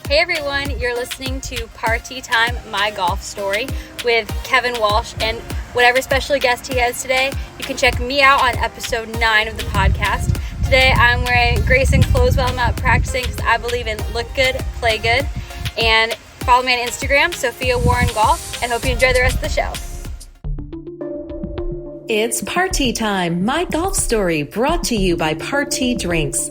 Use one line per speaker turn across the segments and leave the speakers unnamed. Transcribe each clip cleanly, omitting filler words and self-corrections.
Hey everyone, you're listening to Party Time, My Golf Story with Kevin Walsh, and whatever special guest he has today, you can check me out on episode 9 of the podcast. Today I'm wearing Grayson clothes while I'm out practicing because I believe in look good, play good, and follow me on Instagram, Sophia Warren Golf, and hope you enjoy the rest of the show.
It's Party Time, My Golf Story, brought to you by Party Drinks.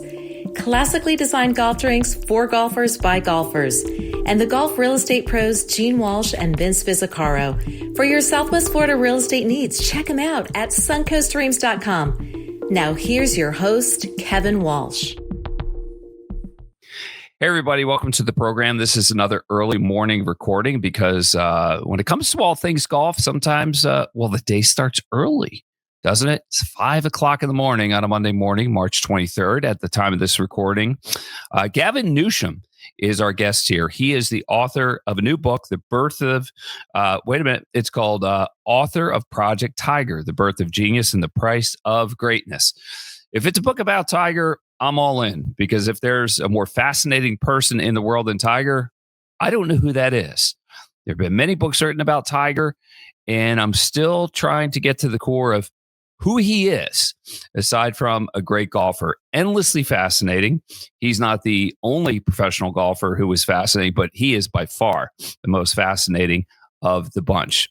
Classically designed golf drinks for golfers by golfers. And the golf real estate pros Gene Walsh and Vince Visicaro. For your Southwest Florida real estate needs, check them out at suncoastdreams.com. Now here's your host, Kevin Walsh.
Hey, everybody. Welcome to the program. This is another early morning recording because when it comes to all things golf, sometimes, the day starts early, doesn't it? It's 5 o'clock in the morning on a Monday morning, March 23rd at the time of this recording. Gavin Newsham is our guest here. He is the author of a new book, The Birth of, it's called Author of Project Tiger, The Birth of Genius and the Price of Greatness. If it's a book about Tiger, I'm all in, because if there's a more fascinating person in the world than Tiger, I don't know who that is. There have been many books written about Tiger, and I'm still trying to get to the core of who he is, aside from a great golfer. Endlessly fascinating. He's not the only professional golfer who is fascinating, but he is by far the most fascinating of the bunch.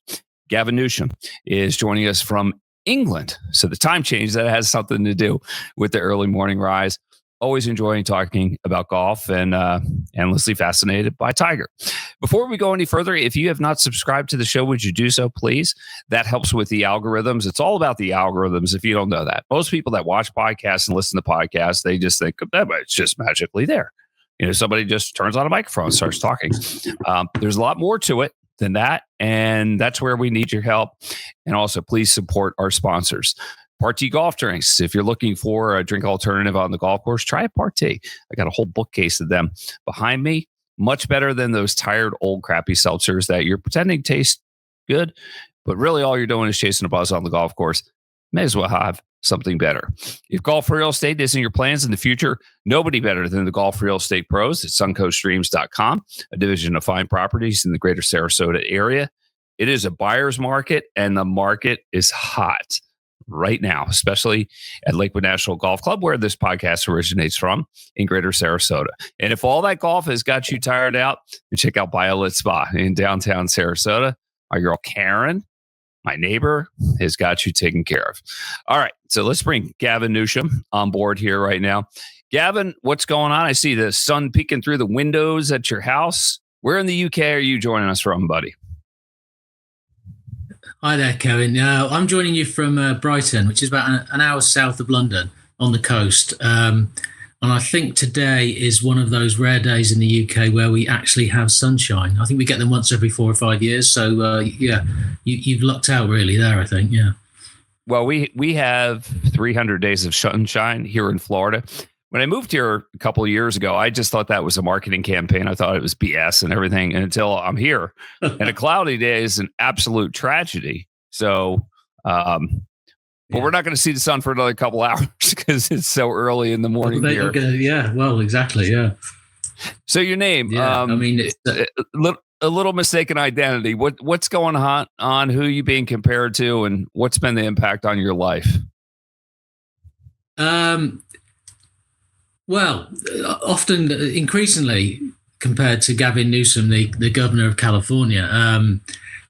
Gavin Newsham is joining us from England. So the time change, that has something to do with the early morning rise. Always enjoying talking about golf and endlessly fascinated by Tiger. Before we go any further, if you have not subscribed to the show, would you do so, please? That helps with the algorithms. It's all about the algorithms, if you don't know that. Most people that watch podcasts and listen to podcasts, they just think, it's just magically there. Somebody just turns on a microphone and starts talking. There's a lot more to it than that, and that's where we need your help. And also, please support our sponsors. Party Golf Drinks. If you're looking for a drink alternative on the golf course, try a Party. I got a whole bookcase of them behind me. Much better than those tired, old, crappy seltzers that you're pretending taste good, but really all you're doing is chasing a buzz on the golf course. May as well have something better. If golf real estate isn't your plans in the future, nobody better than the golf real estate pros at suncoastdreams.com, a division of fine properties in the greater Sarasota area. It is a buyer's market, and the market is hot right now, especially at Lakewood National Golf Club, where this podcast originates from in greater Sarasota. And if all that golf has got you tired out, then check out BioLit Spa in downtown Sarasota. Our girl Karen, my neighbor, has got you taken care of. All right, so let's bring Gavin Newsham on board here right now. Gavin, what's going on? I see the sun peeking through the windows at your house. Where in the UK are you joining us from, buddy?
Hi there, Kevin. I'm joining you from Brighton, which is about an hour south of London on the coast. And I think today is one of those rare days in the UK where we actually have sunshine. I think we get them once every 4 or 5 years. So, you've lucked out really there, I think. Yeah.
Well, we have 300 days of sunshine here in Florida. When I moved here a couple of years ago, I just thought that was a marketing campaign. I thought it was BS and everything. And until I'm here, and a cloudy day is an absolute tragedy. So, but we're not going to see the sun for another couple hours because it's so early in the morning here.
Exactly. Yeah.
So your name, it's a little mistaken identity. What's going on? Who are you being compared to, and what's been the impact on your life?
Well, often, increasingly, compared to Gavin Newsham, the governor of California,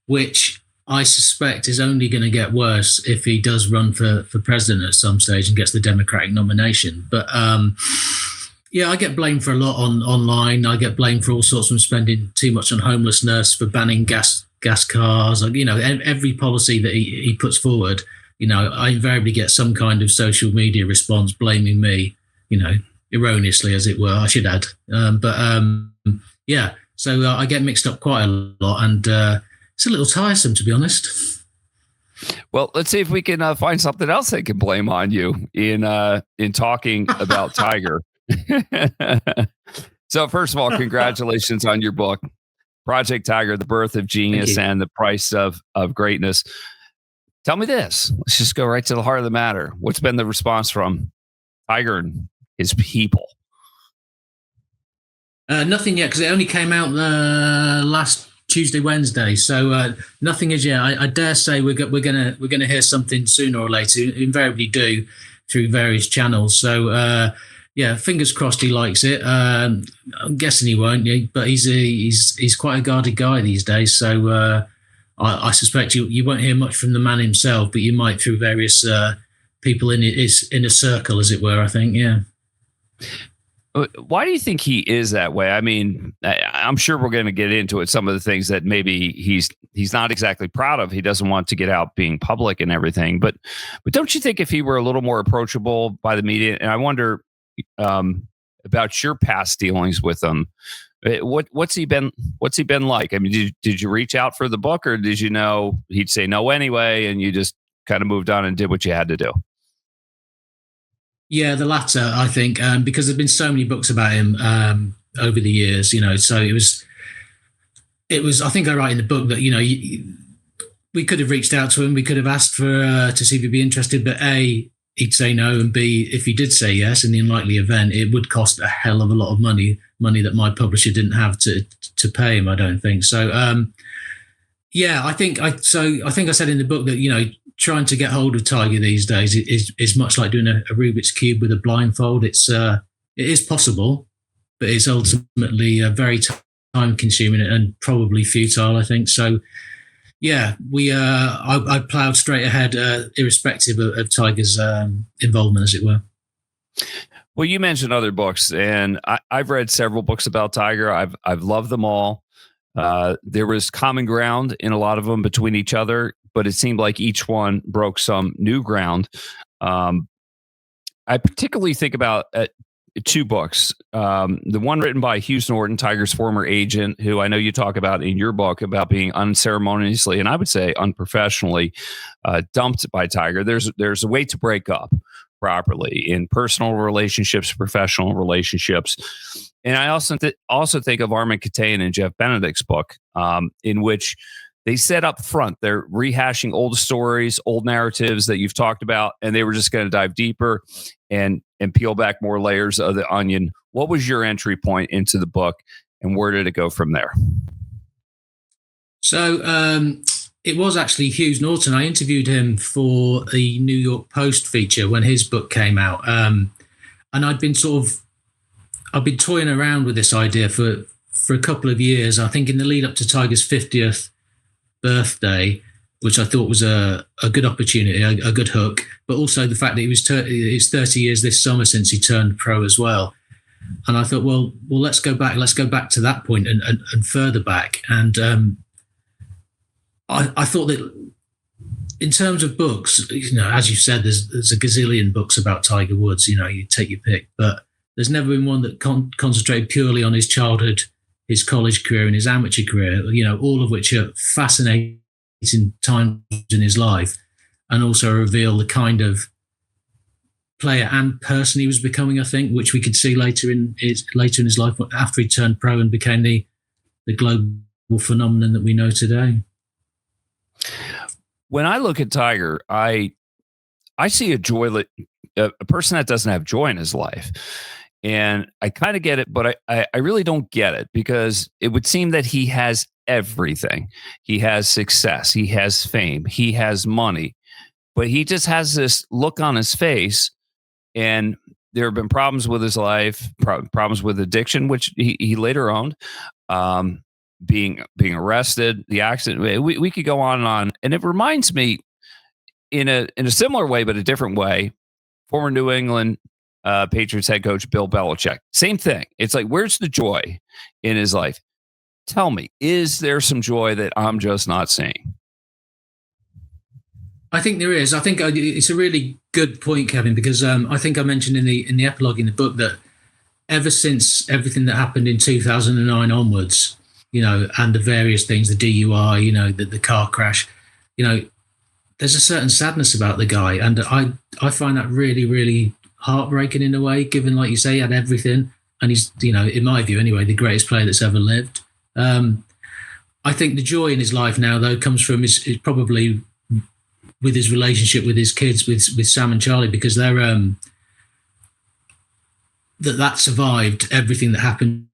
which I suspect is only going to get worse if he does run for president at some stage and gets the Democratic nomination. But I get blamed for a lot online. I get blamed for all sorts from spending too much on homelessness, for banning gas cars. Every policy that he puts forward, I invariably get some kind of social media response blaming me, erroneously, as it were, I should add. So I get mixed up quite a lot, and it's a little tiresome, to be honest.
Well, let's see if we can find something else they can blame on you in talking about Tiger. So first of all, congratulations on your book, Project Tiger, The Birth of Genius and the Price of Greatness. Tell me this. Let's just go right to the heart of the matter. What's been the response from Tiger and his people?
Nothing yet, because it only came out last Tuesday, Wednesday. So nothing as yet. I dare say we're gonna hear something sooner or later. Invariably do through various channels. So yeah, fingers crossed he likes it. I'm guessing he won't, but he's quite a guarded guy these days. So I suspect you won't hear much from the man himself, but you might through various people in his inner circle, as it were. I think, yeah.
Why do you think he is that way? I mean, I'm sure we're going to get into it. Some of the things that maybe he's not exactly proud of. He doesn't want to get out being public and everything. But don't you think if he were a little more approachable by the media? And I wonder about your past dealings with him. What's he been like? I mean, did you reach out for the book, or did you know he'd say no anyway, and you just kind of moved on and did what you had to do?
Yeah, the latter, I think, because there've been so many books about him over the years, so it was, I think I write in the book that, we could have reached out to him. We could have asked to see if he'd be interested, but A, he'd say no, and B, if he did say yes, in the unlikely event, it would cost a hell of a lot of money that my publisher didn't have to pay him, I don't think. So, yeah, I think I said in the book that, trying to get hold of Tiger these days is much like doing a Rubik's Cube with a blindfold. It is possible, but it's ultimately very time consuming and probably futile, I think. So, yeah, I ploughed straight ahead, irrespective of Tiger's involvement, as it were.
Well, you mentioned other books, and I've read several books about Tiger. I've loved them all. There was common ground in a lot of them between each other, but it seemed like each one broke some new ground. I particularly think about two books. The one written by Hughes Norton, Tiger's former agent, who I know you talk about in your book about being unceremoniously, and I would say unprofessionally, dumped by Tiger. There's a way to break up properly in personal relationships, professional relationships. And I also think of Armin Katayan and Jeff Benedict's book, in which they set up front, they're rehashing old stories, old narratives that you've talked about, and they were just going to dive deeper and peel back more layers of the onion. What was your entry point into the book, and where did it go from there?
So it was actually Hughes Norton. I interviewed him for the New York Post feature when his book came out, and I've been toying around with this idea for a couple of years. I think in the lead up to Tiger's 50th birthday, which I thought was a good opportunity, a good hook, but also the fact that it's 30 years this summer since he turned pro as well. And I thought, well, let's go back to that point and further back. And I thought that in terms of books, as you said, there's a gazillion books about Tiger Woods. You take your pick, but there's never been one that concentrated purely on his childhood, his college career, and his amateur career, all of which are fascinating times in his life, and also reveal the kind of player and person he was becoming, I think, which we could see later in his life after he turned pro and became the global phenomenon that we know today.
When I look at Tiger, I see a person that doesn't have joy in his life. And I kind of get it, but I really don't get it, because it would seem that he has everything. He has success. He has fame. He has money. But he just has this look on his face. And there have been problems with his life, problems with addiction, which he later owned, being arrested, the accident. We could go on and on. And it reminds me in a similar way, but a different way, former New England Patriots head coach Bill Belichick. Same thing. It's like, where's the joy in his life? Tell me, is there some joy that I'm just not seeing?
I think there is. I think it's a really good point, Kevin, because I think I mentioned in the epilogue in the book that ever since everything that happened in 2009 onwards, and the various things, the DUI, the car crash, there's a certain sadness about the guy, and I find that really, really heartbreaking in a way, given, like you say, he had everything, and he's, in my view anyway, the greatest player that's ever lived. I think the joy in his life now, though, comes from is probably with his relationship with his kids, with Sam and Charlie, because they're that survived everything that happened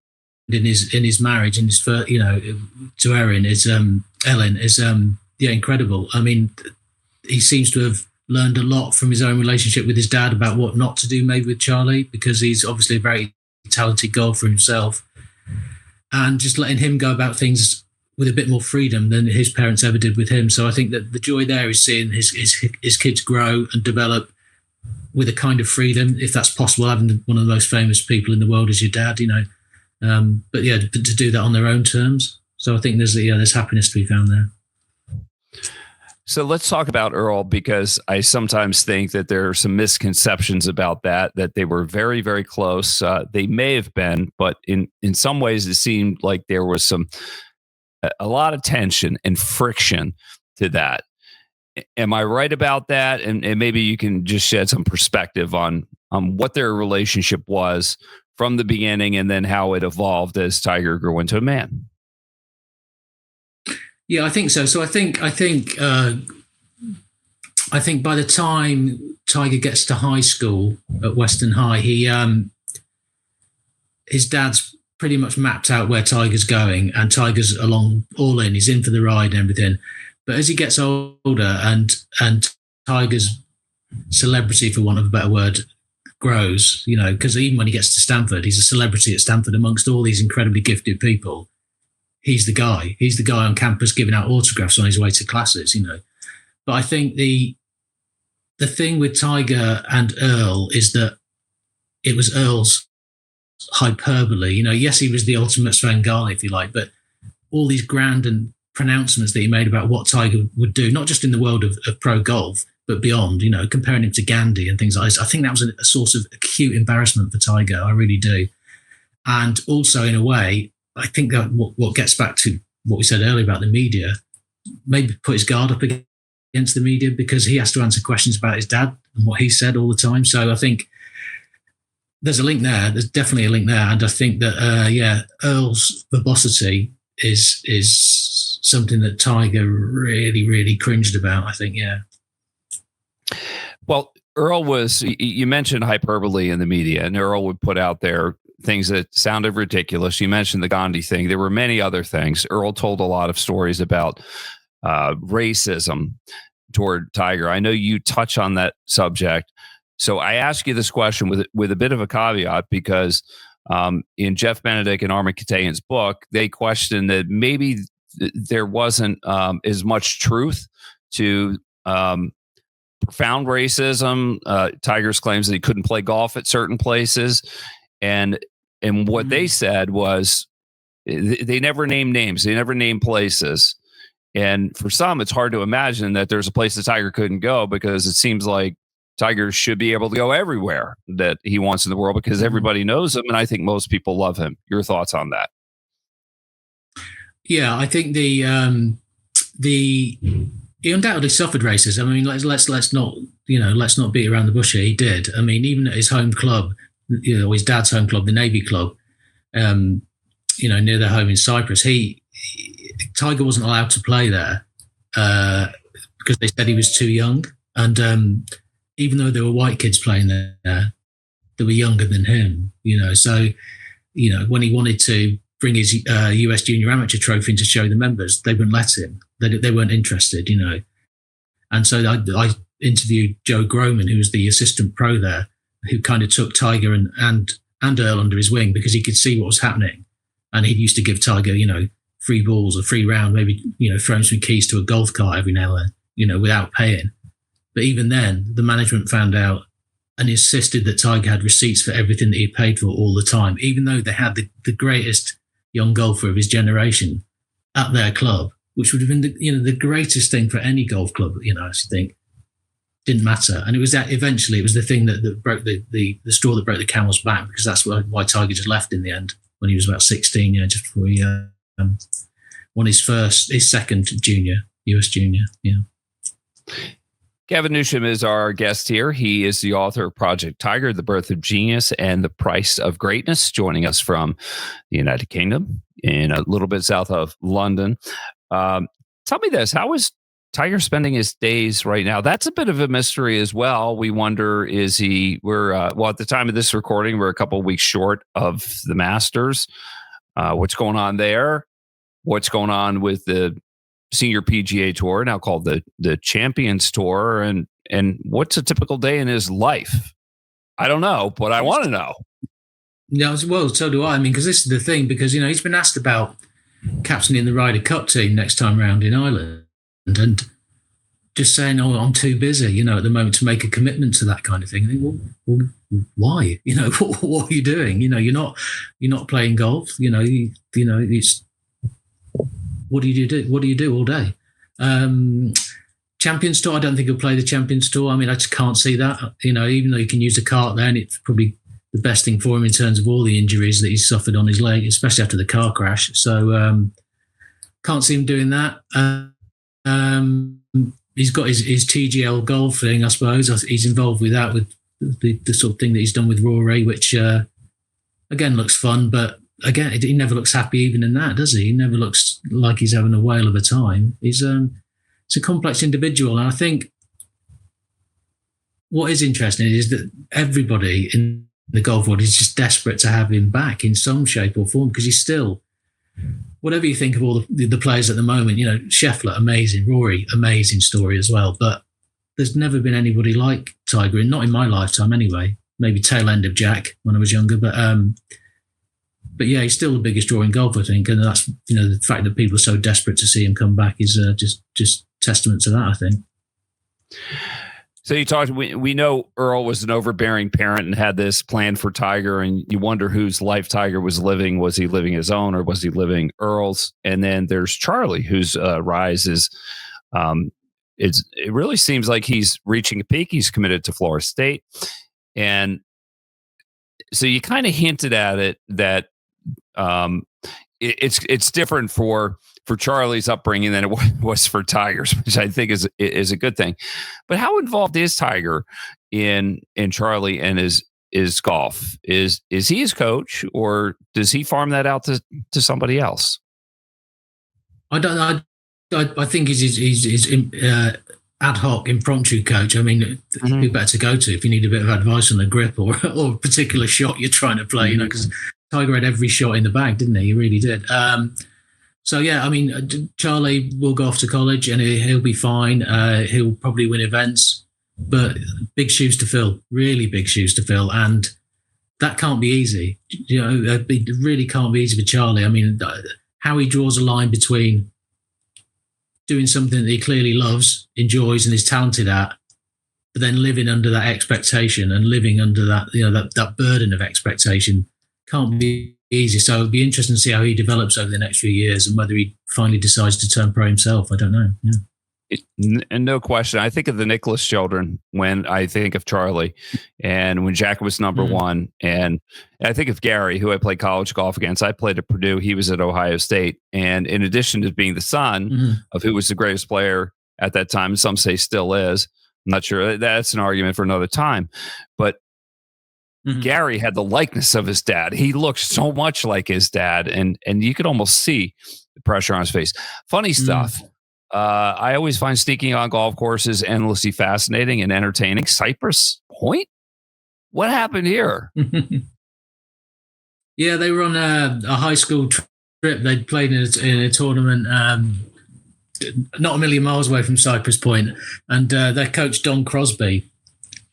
in his marriage, in his first, to Erin is Ellen is incredible. I mean, he seems to have learned a lot from his own relationship with his dad about what not to do maybe with Charlie, because he's obviously a very talented golfer himself, and just letting him go about things with a bit more freedom than his parents ever did with him. So I think that the joy there is seeing his kids grow and develop with a kind of freedom, if that's possible, having one of the most famous people in the world as your dad, but to do that on their own terms. So I think there's happiness to be found there.
So let's talk about Earl, because I sometimes think that there are some misconceptions about that they were very, very close. They may have been, but in some ways it seemed like there was a lot of tension and friction to that. Am I right about that? And maybe you can just shed some perspective on what their relationship was from the beginning, and then how it evolved as Tiger grew into a man.
Yeah, I think so. So I think by the time Tiger gets to high school at Western High, his dad's pretty much mapped out where Tiger's going, and Tiger's all in. He's in for the ride and everything. But as he gets older and Tiger's celebrity, for want of a better word, grows, because even when he gets to Stanford, he's a celebrity at Stanford amongst all these incredibly gifted people. He's the guy. He's the guy on campus giving out autographs on his way to classes, But I think the thing with Tiger and Earl is that it was Earl's hyperbole. Yes, he was the ultimate Svengali, if you like, but all these grand and pronouncements that he made about what Tiger would do, not just in the world of pro golf, but beyond, comparing him to Gandhi and things like this. I think that was a source of acute embarrassment for Tiger. I really do. And also, in a way, I think that what gets back to what we said earlier about the media, maybe put his guard up against the media, because he has to answer questions about his dad and what he said all the time. So I think there's a link there. There's definitely a link there. And I think that, Earl's verbosity is something that Tiger really, really cringed about, I think, yeah.
Well, Earl you mentioned hyperbole in the media, and Earl would put out there things that sounded ridiculous. You mentioned the Gandhi thing. There were many other things. Earl told a lot of stories about racism toward Tiger. I know you touch on that subject. So I ask you this question with a bit of a caveat, because in Jeff Benedict and Armin Katayan's book, they question that maybe there wasn't as much truth to profound racism. Tiger's claims that he couldn't play golf at certain places. And what they said was they never named names. They never named places. And for some, it's hard to imagine that there's a place that Tiger couldn't go, because it seems like Tiger should be able to go everywhere that he wants in the world, because everybody knows him. And I think most people love him. Your thoughts on that?
Yeah, I think he undoubtedly suffered racism. I mean, let's not beat around the bush here. He did. I mean, even at his home club, his dad's home club, the Navy Club, near their home in Cyprus, Tiger wasn't allowed to play there because they said he was too young. And even though there were white kids playing there, they were younger than him. So when he wanted to bring his US Junior Amateur trophy in to show the members, they wouldn't let him. They weren't interested, And so I interviewed Joe Groman, who was the assistant pro there, who kind of took Tiger and Earl under his wing, because he could see what was happening. And he used to give Tiger, free balls, a free round, maybe, throw him some keys to a golf cart every now and then, without paying. But even then, the management found out and insisted that Tiger had receipts for everything that he paid for all the time, even though they had the greatest young golfer of his generation at their club, which would have been the greatest thing for any golf club, I think. Didn't matter. And it was that eventually it was the thing that broke the straw that broke the camel's back, because that's why Tiger just left in the end when he was about 16, just before he won his second US Junior. Yeah.
Gavin Newsham is our guest here. He is the author of Project Tiger, The Birth of Genius and the Price of Greatness, joining us from the United Kingdom in a little bit south of London. Tell me this, how is Tiger spending his days right now? That's a bit of a mystery as well. We wonder, at the time of this recording, we're a couple of weeks short of the Masters. what's going on there, what's going on with the Senior PGA Tour, now called the Champions Tour, and what's a typical day in his life? I don't know, but I want to know.
Yeah, well, so do I. I mean, because this is the thing, because, he's been asked about captaining the Ryder Cup team next time around in Ireland, and just saying, "Oh, I'm too busy," at the moment to make a commitment to that kind of thing. I think, well, why? What are you doing? You're not playing golf. It's what do you do? What do you do all day? Champions Tour, I don't think he'll play the Champions Tour. I mean, I just can't see that. Even though you can use a cart there, and it's probably the best thing for him in terms of all the injuries that he's suffered on his leg, especially after the car crash. So can't see him doing that. He's got his TGL golf thing, I suppose. He's involved with that, with the sort of thing that he's done with Rory, which again looks fun, but again, he never looks happy even in that, does he? He never looks like he's having a whale of a time. He's a complex individual, and I think what is interesting is that everybody in the golf world is just desperate to have him back in some shape or form, because he's still, whatever you think of all the players at the moment, Scheffler, amazing, Rory, amazing story as well, but there's never been anybody like Tiger, not in my lifetime anyway. Maybe tail end of Jack when I was younger, but yeah, he's still the biggest draw in golf, I think, and that's the fact that people are so desperate to see him come back is just testament to that, I think.
So you talked. We know Earl was an overbearing parent and had this plan for Tiger, and you wonder whose life Tiger was living. Was he living his own, or was he living Earl's? And then there's Charlie, whose rise is. It really seems like he's reaching a peak. He's committed to Florida State, and so you kind of hinted at it that it's different for Charlie's upbringing than it was for Tiger's, which I think is a good thing. But how involved is Tiger in Charlie and his golf? Is he his coach, or does he farm that out to somebody else?
I think he's ad hoc impromptu coach. I mean, who better to go to if you need a bit of advice on the grip or a particular shot you're trying to play? Because Tiger had every shot in the bag, didn't he? He really did. So, yeah, I mean, Charlie will go off to college and he'll be fine. He'll probably win events, but big shoes to fill, really big shoes to fill. And that can't be easy. It really can't be easy for Charlie. I mean, how he draws a line between doing something that he clearly loves, enjoys, and is talented at, but then living under that expectation and living under that, that burden of expectation can't be easy. So it'll be interesting to see how he develops over the next few years and whether he finally decides to turn pro himself. I don't know. Yeah.
And no question. I think of the Nicholas children when I think of Charlie, and when Jack was number one. And I think of Gary, who I played college golf against. I played at Purdue. He was at Ohio State. And in addition to being the son of who was the greatest player at that time, some say still is. I'm not sure. That's an argument for another time. But Gary had the likeness of his dad. He looked so much like his dad, and you could almost see the pressure on his face. Funny stuff. I always find sneaking on golf courses endlessly fascinating and entertaining. Cypress Point? What happened here?
Yeah, they were on a high school trip. They'd played in a tournament not a million miles away from Cypress Point, and their coach, Don Crosby,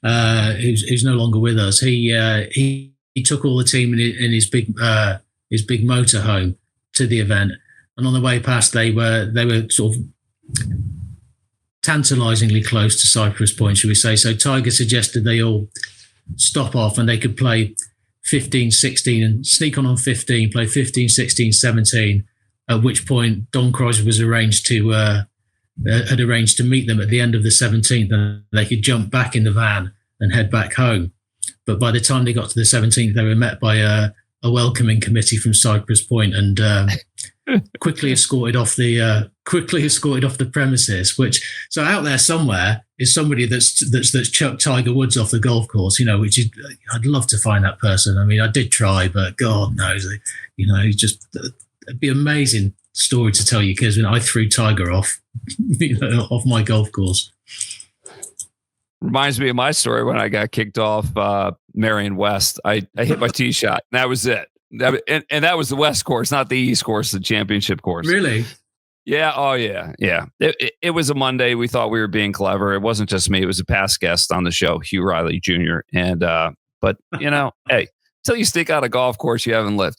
who's no longer with us, he took all the team in his big motorhome to the event, and on the way past they were sort of tantalizingly close to Cypress Point, should we say. So Tiger suggested they all stop off and they could play 15, 16 and sneak on 15, play 15, 16, 17, at which point Don Crosby was arranged to meet them at the end of the 17th, and they could jump back in the van and head back home. But by the time they got to the 17th, they were met by a welcoming committee from Cypress Point and quickly escorted off the premises. Which, so out there somewhere is somebody that's chucked Tiger Woods off the golf course. Which is, I'd love to find that person. I mean, I did try, but God knows, just it'd be an amazing story to tell you, because when I threw Tiger off, off my golf course.
Reminds me of my story when I got kicked off Marion West. I hit my tee shot, and that was it. And that was the West course, not the East course, the championship course.
Really?
Yeah. Oh, yeah. Yeah. It was a Monday. We thought we were being clever. It wasn't just me. It was a past guest on the show, Hugh Riley Jr. And, but, hey, until you stick out a golf course, you haven't lived.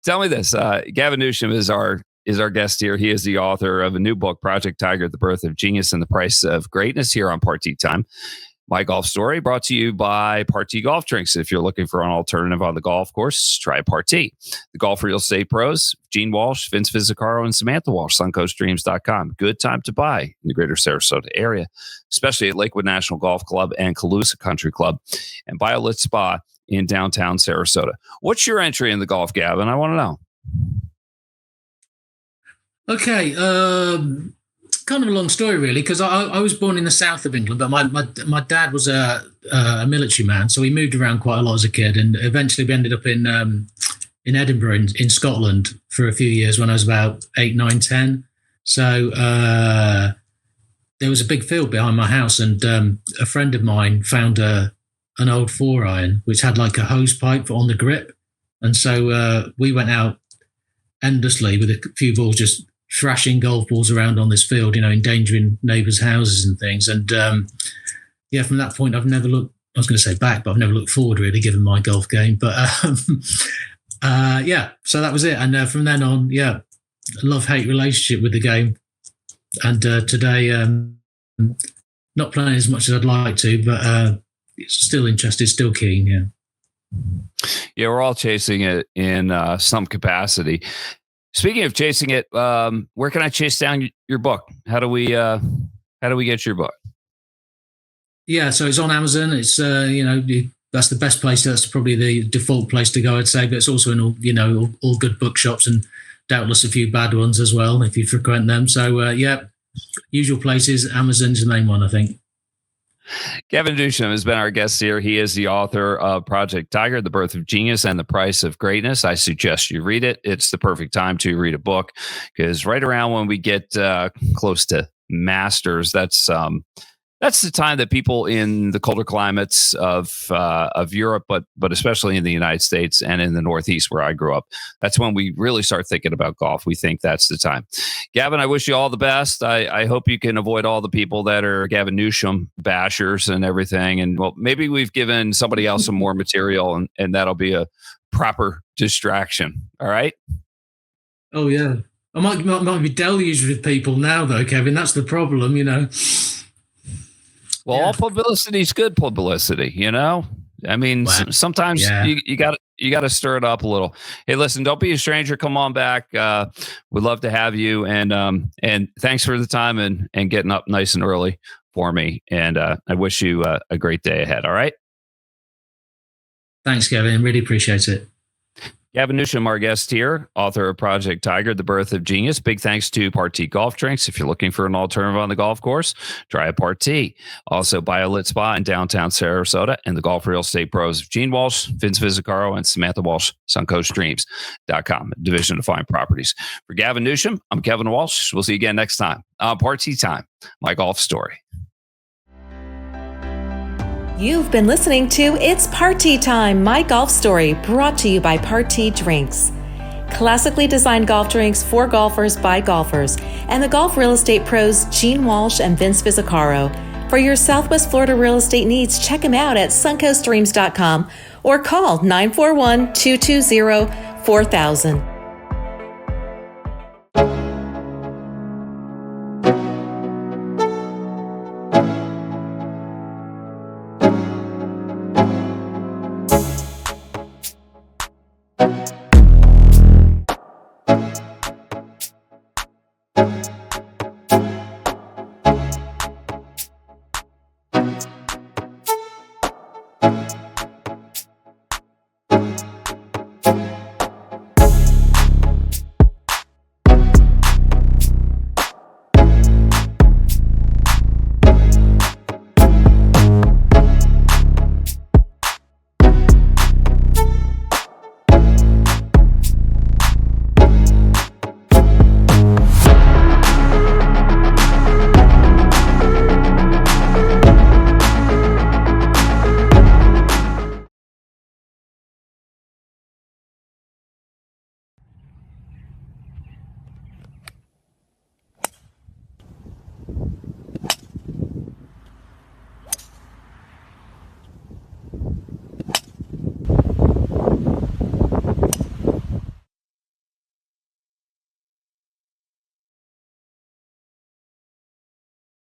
Tell me this. Gavin Newsham is our guest here. He is the author of a new book, Project Tiger, The Birth of Genius and the Price of Greatness, here on Party Time. My Golf Story, brought to you by Party Golf Drinks. If you're looking for an alternative on the golf course, try Party. The Golf Real Estate Pros, Gene Walsh, Vince Vizzacaro, and Samantha Walsh, suncoastdreams.com. Good time to buy in the greater Sarasota area, especially at Lakewood National Golf Club and Calusa Country Club, and BioLit Spa in downtown Sarasota. What's your entry in the golf, Gavin? I want to know.
Okay, kind of a long story, really, because I was born in the south of England, but my dad was a military man, so he moved around quite a lot as a kid, and eventually we ended up in Edinburgh, in Scotland, for a few years when I was about 8, 9, 10. So there was a big field behind my house, and a friend of mine found an old 4-iron which had like a hose pipe on the grip, and so we went out endlessly with a few balls, just thrashing golf balls around on this field, endangering neighbours' houses and things. And from that point, I've never looked, I was going to say back, but I've never looked forward, really, given my golf game. But so that was it. And from then on, love-hate relationship with the game. And today, not playing as much as I'd like to, but still interested, still keen,
Yeah, we're all chasing it in some capacity. Speaking of chasing it, where can I chase down your book? How do we get your book?
Yeah, so it's on Amazon. It's that's the best place. That's probably the default place to go, I'd say. But it's also in all good bookshops, and doubtless a few bad ones as well if you frequent them. So usual places. Amazon's the main one, I think.
Gavin Newsham has been our guest here. He is the author of Project Tiger, The Birth of Genius and the Price of Greatness. I suggest you read it. It's the perfect time to read a book, because right around when we get close to Masters, that's the time that people in the colder climates of Europe, but especially in the United States and in the Northeast where I grew up, that's when we really start thinking about golf. We think that's the time. Gavin, I wish you all the best. I hope you can avoid all the people that are Gavin Newsham bashers and everything. And well, maybe we've given somebody else some more material, and that'll be a proper distraction. All right.
Oh yeah, I might be deluged with people now, though, Kevin. That's the problem,
Well, all publicity is good publicity, I mean, sometimes you got to stir it up a little. Hey, listen, don't be a stranger. Come on back. We'd love to have you. And thanks for the time and getting up nice and early for me. And I wish you a great day ahead. All right.
Thanks, Kevin. Really appreciate it.
Gavin Newsham, our guest here, author of Project Tiger, The Birth of Genius. Big thanks to Party Golf Drinks. If you're looking for an alternative on the golf course, try a Party. Also, BioLit Spa in downtown Sarasota, and the Golf Real Estate Pros of Gene Walsh, Vince Vizzacaro, and Samantha Walsh, suncoastdreams.com, division of fine properties. For Gavin Newsham, I'm Kevin Walsh. We'll see you again next time on Party Time, My Golf Story.
You've been listening to It's Party Time, My Golf Story, brought to you by Party Drinks. Classically designed golf drinks for golfers by golfers, and the Golf Real Estate Pros Gene Walsh and Vince Vizzacaro. For your Southwest Florida real estate needs, check them out at suncoastdreams.com or call 941-220-4000.